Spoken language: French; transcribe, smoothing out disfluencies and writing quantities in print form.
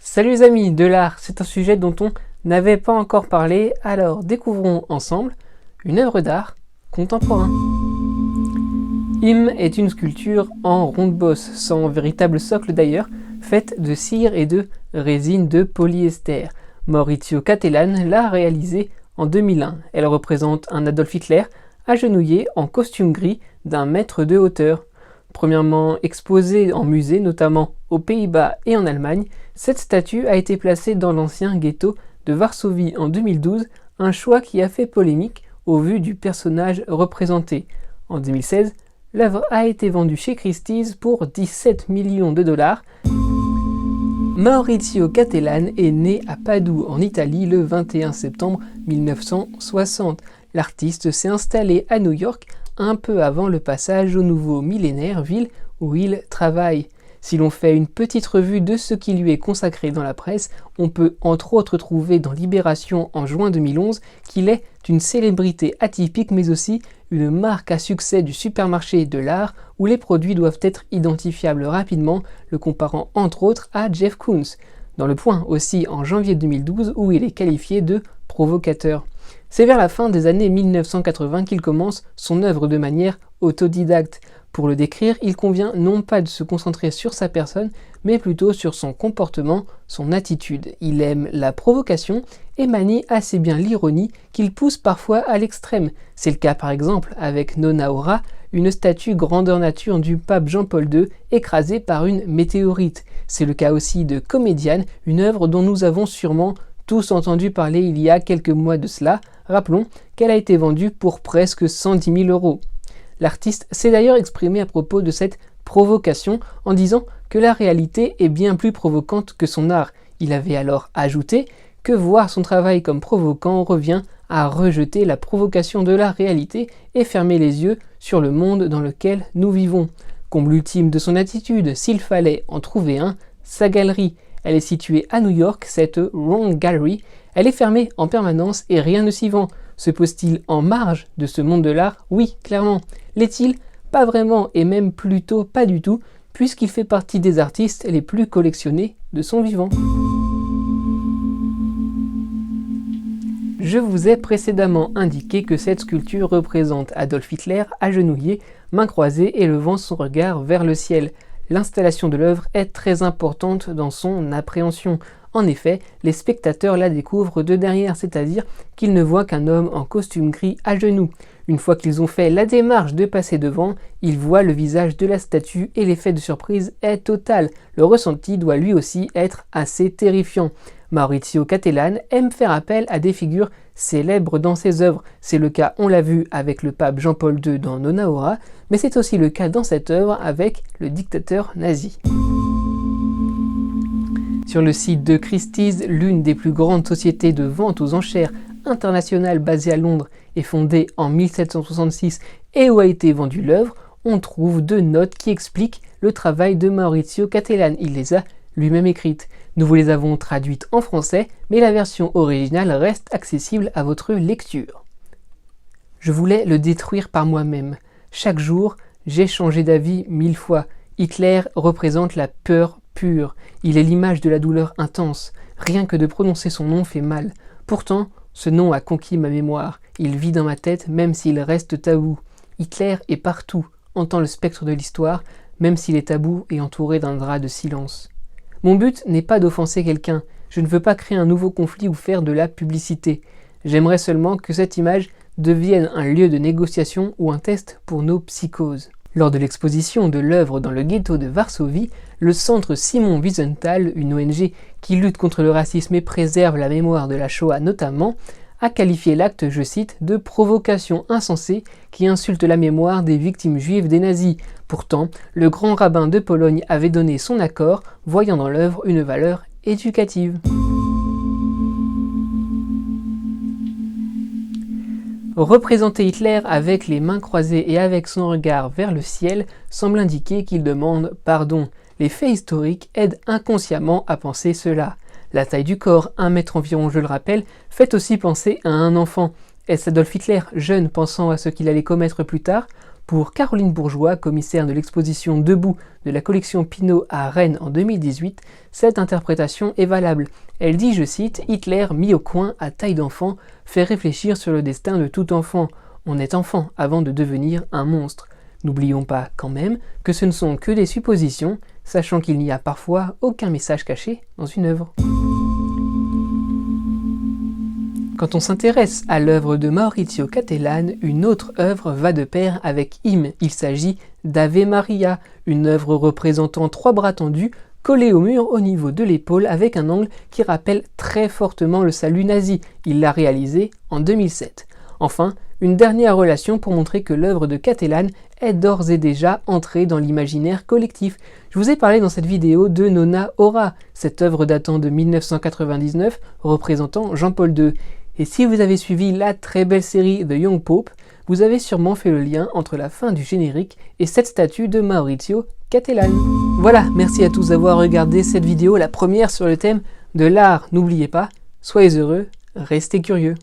Salut les amis, de l'art, c'est un sujet dont on n'avait pas encore parlé, alors découvrons ensemble une œuvre d'art contemporain. Im est une sculpture en ronde bosse, sans véritable socle d'ailleurs, faite de cire et de résine de polyester. Maurizio Cattelan l'a réalisée en 2001. Elle représente un Adolf Hitler agenouillé en costume gris d'1 mètre de hauteur. Premièrement exposée en musée, notamment aux Pays-Bas et en Allemagne, cette statue a été placée dans l'ancien ghetto de Varsovie en 2012, un choix qui a fait polémique au vu du personnage représenté. En 2016, l'œuvre a été vendue chez Christie's pour 17 millions de dollars. Maurizio Cattelan est né à Padoue en Italie le 21 septembre 1960. L'artiste s'est installé à New York un peu avant le passage au nouveau millénaire, ville où il travaille. Si l'on fait une petite revue de ce qui lui est consacré dans la presse, on peut entre autres trouver dans Libération en juin 2011 qu'il est une célébrité atypique mais aussi une marque à succès du supermarché de l'art où les produits doivent être identifiables rapidement, le comparant entre autres à Jeff Koons. Dans Le Point aussi en janvier 2012 où il est qualifié de provocateur. C'est vers la fin des années 1980 qu'il commence son œuvre de manière autodidacte. Pour le décrire, il convient non pas de se concentrer sur sa personne, mais plutôt sur son comportement, son attitude. Il aime la provocation et manie assez bien l'ironie qu'il pousse parfois à l'extrême. C'est le cas par exemple avec Nona Aura, une statue grandeur nature du pape Jean-Paul II écrasée par une météorite. C'est le cas aussi de Comédienne, une œuvre dont nous avons sûrement tous entendu parler il y a quelques mois de cela. Rappelons qu'elle a été vendue pour presque 110 000 €. L'artiste s'est d'ailleurs exprimé à propos de cette provocation en disant que la réalité est bien plus provocante que son art. Il avait alors ajouté que voir son travail comme provoquant revient à rejeter la provocation de la réalité et fermer les yeux sur le monde dans lequel nous vivons. Comble ultime de son attitude, s'il fallait en trouver un, sa galerie. Elle est située à New York, cette Wrong Gallery. Elle est fermée en permanence et rien ne s'y vend. Se pose-t-il en marge de ce monde de l'art? Oui, clairement. L'est-il? Pas vraiment, et même plutôt pas du tout, puisqu'il fait partie des artistes les plus collectionnés de son vivant. Je vous ai précédemment indiqué que cette sculpture représente Adolf Hitler agenouillé, mains croisées et levant son regard vers le ciel. L'installation de l'œuvre est très importante dans son appréhension. En effet, les spectateurs la découvrent de derrière, c'est-à-dire qu'ils ne voient qu'un homme en costume gris à genoux. Une fois qu'ils ont fait la démarche de passer devant, ils voient le visage de la statue et l'effet de surprise est total. Le ressenti doit lui aussi être assez terrifiant. Maurizio Cattelan aime faire appel à des figures célèbres dans ses œuvres. C'est le cas, on l'a vu, avec le pape Jean-Paul II dans Nona Aura, mais c'est aussi le cas dans cette œuvre avec le dictateur nazi. Sur le site de Christie's, l'une des plus grandes sociétés de vente aux enchères internationales basée à Londres et fondée en 1766 et où a été vendue l'œuvre, on trouve 2 notes qui expliquent le travail de Maurizio Cattelan. Il les a lui-même écrites. Nous vous les avons traduites en français, mais la version originale reste accessible à votre lecture. Je voulais le détruire par moi-même. Chaque jour, j'ai changé d'avis 1000 fois. Hitler représente la peur pure. Il est l'image de la douleur intense. Rien que de prononcer son nom fait mal. Pourtant, ce nom a conquis ma mémoire. Il vit dans ma tête même s'il reste tabou. Hitler est partout, entend le spectre de l'histoire, même s'il est tabou et entouré d'un drap de silence. Mon but n'est pas d'offenser quelqu'un. Je ne veux pas créer un nouveau conflit ou faire de la publicité. J'aimerais seulement que cette image devienne un lieu de négociation ou un test pour nos psychoses. Lors de l'exposition de l'œuvre dans le ghetto de Varsovie, le centre Simon Wiesenthal, une ONG qui lutte contre le racisme et préserve la mémoire de la Shoah notamment, a qualifié l'acte, je cite, de provocation insensée qui insulte la mémoire des victimes juives des nazis. Pourtant, le grand rabbin de Pologne avait donné son accord, voyant dans l'œuvre une valeur éducative. Représenter Hitler avec les mains croisées et avec son regard vers le ciel semble indiquer qu'il demande pardon. Les faits historiques aident inconsciemment à penser cela. La taille du corps, 1 mètre environ je le rappelle, fait aussi penser à un enfant. Est-ce Adolf Hitler, jeune, pensant à ce qu'il allait commettre plus tard? Pour Caroline Bourgeois, commissaire de l'exposition Debout de la collection Pinault à Rennes en 2018, cette interprétation est valable. Elle dit, je cite, « Hitler mis au coin à taille d'enfant fait réfléchir sur le destin de tout enfant. On est enfant avant de devenir un monstre. N'oublions pas quand même que ce ne sont que des suppositions, sachant qu'il n'y a parfois aucun message caché dans une œuvre. » Quand on s'intéresse à l'œuvre de Maurizio Cattelan, une autre œuvre va de pair avec Hymne. Il s'agit d'Ave Maria, une œuvre représentant 3 bras tendus collés au mur au niveau de l'épaule avec un angle qui rappelle très fortement le salut nazi. Il l'a réalisé en 2007. Enfin, une dernière relation pour montrer que l'œuvre de Cattelan est d'ores et déjà entrée dans l'imaginaire collectif. Je vous ai parlé dans cette vidéo de Nona Aura, cette œuvre datant de 1999 représentant Jean-Paul II. Et si vous avez suivi la très belle série The Young Pope, vous avez sûrement fait le lien entre la fin du générique et cette statue de Maurizio Cattelan. Voilà, merci à tous d'avoir regardé cette vidéo, la première sur le thème de l'art. N'oubliez pas, soyez heureux, restez curieux.